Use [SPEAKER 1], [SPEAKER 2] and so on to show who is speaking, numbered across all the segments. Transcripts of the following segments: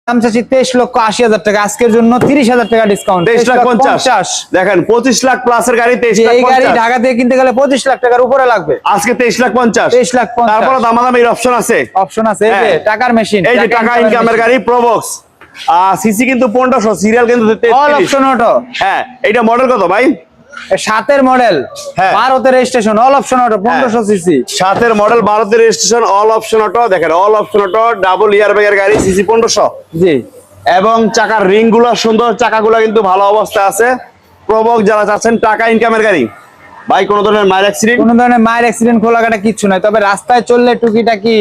[SPEAKER 1] দাম চাচ্ছি 23,80,000 টাকা, আজকের জন্য 30,000 টাকা ডিসকাউন্ট।
[SPEAKER 2] 23,50,000 দেখেন 25 লাখ প্লাসের গাড়ি 23,50,000।
[SPEAKER 1] এই গাড়ি ঢাকা থেকে কিনতে গেলে 25 লাখ টাকার উপরে লাগবে,
[SPEAKER 2] আজকে 23,50,000।
[SPEAKER 1] 23,50,000।
[SPEAKER 2] তারপরে দামাদামির অপশন আছে,
[SPEAKER 1] অপশন আছে। এই যে টাকার মেশিন,
[SPEAKER 2] এই যে টাকা ইনকামের গাড়ি প্রবক্স, সিসি কিন্তু 1500, সিরিয়াল কিন্তু 33।
[SPEAKER 1] All option auto.
[SPEAKER 2] হ্যাঁ, এইটা মডেল কত ভাই?
[SPEAKER 1] 7 model, 12 registration, all option auto, 1500 CC.
[SPEAKER 2] 7 model, 12 registration, all option auto. দেখেন অল অপশন অটো, ডাবল ইয়ার ব্যাগের গাড়ি, সিসি 1500।
[SPEAKER 1] জি,
[SPEAKER 2] এবং চাকার রিং গুলো সুন্দর, চাকাগুলো কিন্তু ভালো অবস্থায় আছে। প্রবক যারা চাচ্ছেন টাকা ইনকামের গাড়ি ভাই, কোন ধরনের মাইর অ্যাক্সিডেন্ট,
[SPEAKER 1] কোন ধরনের মায়ের অ্যাক্সিডেন্ট খোলাঘাটা কিচ্ছু নাই, তবে রাস্তায় চললে টুকিটাকি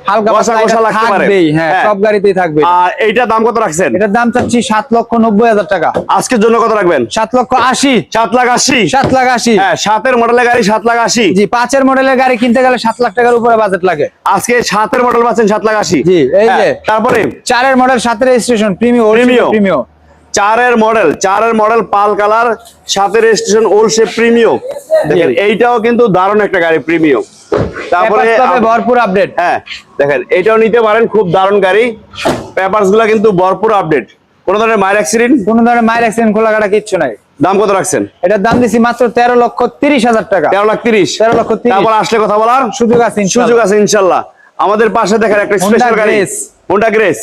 [SPEAKER 1] হালকা
[SPEAKER 2] বসা লাগতে পারে।
[SPEAKER 1] হ্যাঁ, সব গাড়িতেই থাকবে।
[SPEAKER 2] আর এইটার দাম কত রাখছেন?
[SPEAKER 1] এটার দাম চাচ্ছি 7,90,000 টাকা।
[SPEAKER 2] আজকের জন্য কত রাখবেন?
[SPEAKER 1] 7,80,000।
[SPEAKER 2] 7,80,000।
[SPEAKER 1] 7,80,000।
[SPEAKER 2] হ্যাঁ, 7 মডেলের গাড়ি 7,80,000।
[SPEAKER 1] জি, 5 মডেলের গাড়ি কিনতে গেলে 7 লাখ টাকার উপরে বাজেট লাগে।
[SPEAKER 2] আজকে 7 মডেল পাচ্ছেন 7,80,000।
[SPEAKER 1] জি, এই যে
[SPEAKER 2] তারপরে
[SPEAKER 1] 4 মডেল, 7 রেজিস্ট্রেশন, প্রিমিয়াম।
[SPEAKER 2] 4 মডেল পাল colour, 7 registration, old shape, premium. দেখেন এইটাও কিন্তু দারুণ একটা গাড়ি, প্রিমিয়াম। তারপরে
[SPEAKER 1] ভরপুর আপডেট।
[SPEAKER 2] হ্যাঁ, দেখেন এটাও নিতে পারেন, খুব দারুণ গাড়ি। পেপারস গুলা কিন্তু ভরপুর আপডেট, কোন ধরনের মাইর অ্যাক্সিডেন্ট,
[SPEAKER 1] মাইর অ্যাক্সিডেন্ট খোলাঘাটা কিচ্ছু নাই।
[SPEAKER 2] দাম কত রাখছেন?
[SPEAKER 1] এটার দাম দিছি মাত্র 13,30,000 টাকা।
[SPEAKER 2] 13,30,000।
[SPEAKER 1] 13,30,000।
[SPEAKER 2] তারপর আসলে কথা বলার
[SPEAKER 1] সুযোগ আছে,
[SPEAKER 2] ইনশাআল্লাহ। আমাদের পাশে দেখেন একটা স্পেশাল গাড়ি, হোন্ডা গ্রেস।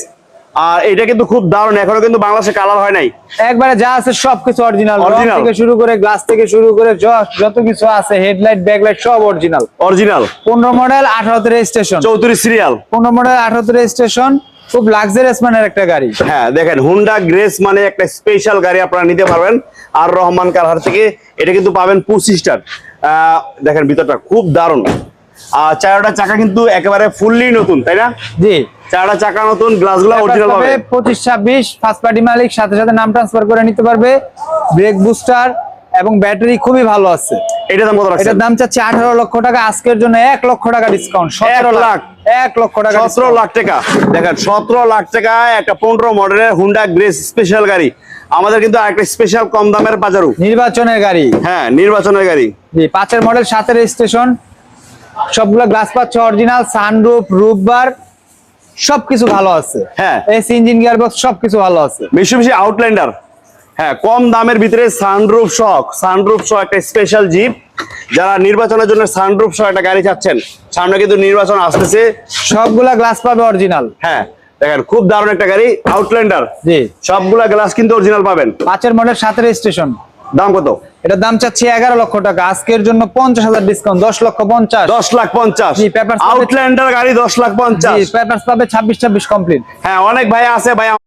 [SPEAKER 2] আর এটা কিন্তু খুব দারুণ, এখনো কিন্তু বাংলাদেশে কালার হয় নাই।
[SPEAKER 1] একবারে যা আছে সবকিছু অরিজিনাল, থেকে শুরু করে গ্লাস থেকে শুরু করে যত কিছু আছে, হেডলাইট, ব্যাকলাইট সব original. 15 model, 18 registration,
[SPEAKER 2] 34 serial.
[SPEAKER 1] 15 model, 18 registration, খুব লাক্সারিয়াস মানের একটা গাড়ি।
[SPEAKER 2] হ্যাঁ, দেখেন হোন্ডা গ্রেস মানে একটা স্পেশাল গাড়ি, আপনারা নিতে পারবেন আর রহমান কারহার থেকে। এটা কিন্তু পাবেন 25 স্টার। দেখেন ভিতরটা খুব দারুণ। আর চারটা চাকা কিন্তু একেবারে ফুললি নতুন, তাই না?
[SPEAKER 1] জি,
[SPEAKER 2] চারটা চাকা নতুন, গ্লাসগুলো অরিজিনাল পাবে।
[SPEAKER 1] 25-26 ফার্স্ট পার্টি মালিক, সাথে সাথে নাম ট্রান্সফার করে নিতে পারবে। ব্রেক বুস্টার এবং ব্যাটারি খুবই ভালো আছে।
[SPEAKER 2] এটার দাম কত রাখছেন?
[SPEAKER 1] এটার দাম চাচ্ছি 18 লক্ষ টাকা, আজকের জন্য 1 লক্ষ টাকা ডিসকাউন্ট।
[SPEAKER 2] 1 লাখ
[SPEAKER 1] 1 লক্ষ টাকা,
[SPEAKER 2] 17 লাখ টাকা। দেখেন 17 লাখ টাকা একটা 15 মডেলের হোন্ডা গ্রেস স্পেশাল গাড়ি। আমাদের কিন্তু আরেকটা স্পেশাল কম দামের পাজারু,
[SPEAKER 1] নির্বাচনের গাড়ি।
[SPEAKER 2] হ্যাঁ, নির্বাচনের গাড়ি।
[SPEAKER 1] জি, 5 মডেল, 7 রেজিস্ট্রেশন, সবগুলো গ্লাস পাচ্ছে অরিজিনাল, সানরুফ, রুফবার সবকিছু ভালো আছে।
[SPEAKER 2] হ্যাঁ,
[SPEAKER 1] এসি, ইঞ্জিন, গিয়ারবক্স সবকিছু ভালো আছে।
[SPEAKER 2] বেশি আউটল্যান্ডার। হ্যাঁ, কম দামের ভিতরে সানরুফ সহ একটা স্পেশাল জিপ। যারা নির্বাচনের জন্য সানরুফ সহ একটা গাড়ি চাচ্ছেন, সামনে কিন্তু নির্বাচন আসতেছে,
[SPEAKER 1] সবগুলা গ্লাস পাবে অরিজিনাল।
[SPEAKER 2] হ্যাঁ, দেখেন খুব দারুণ একটা গাড়ি, আউটল্যান্ডার।
[SPEAKER 1] জি,
[SPEAKER 2] সবগুলা গ্লাস কিন্তু অরিজিনাল পাবেন।
[SPEAKER 1] 5 মডেল, 7 রেজিস্ট্রেশন,
[SPEAKER 2] দাম কত?
[SPEAKER 1] এটার দাম চাচ্ছি 11 লক্ষ টাকা, আজকের জন্য 50,000 ডিসকাউন্ট, 10,50,000।
[SPEAKER 2] 10,50,000।
[SPEAKER 1] জি, পেপারস
[SPEAKER 2] আউটল্যান্ডার গাড়ি 10,50,000।
[SPEAKER 1] পেপারস পাবে 26 কমপ্লিট।
[SPEAKER 2] হ্যাঁ, অনেক ভাই আছে ভাই।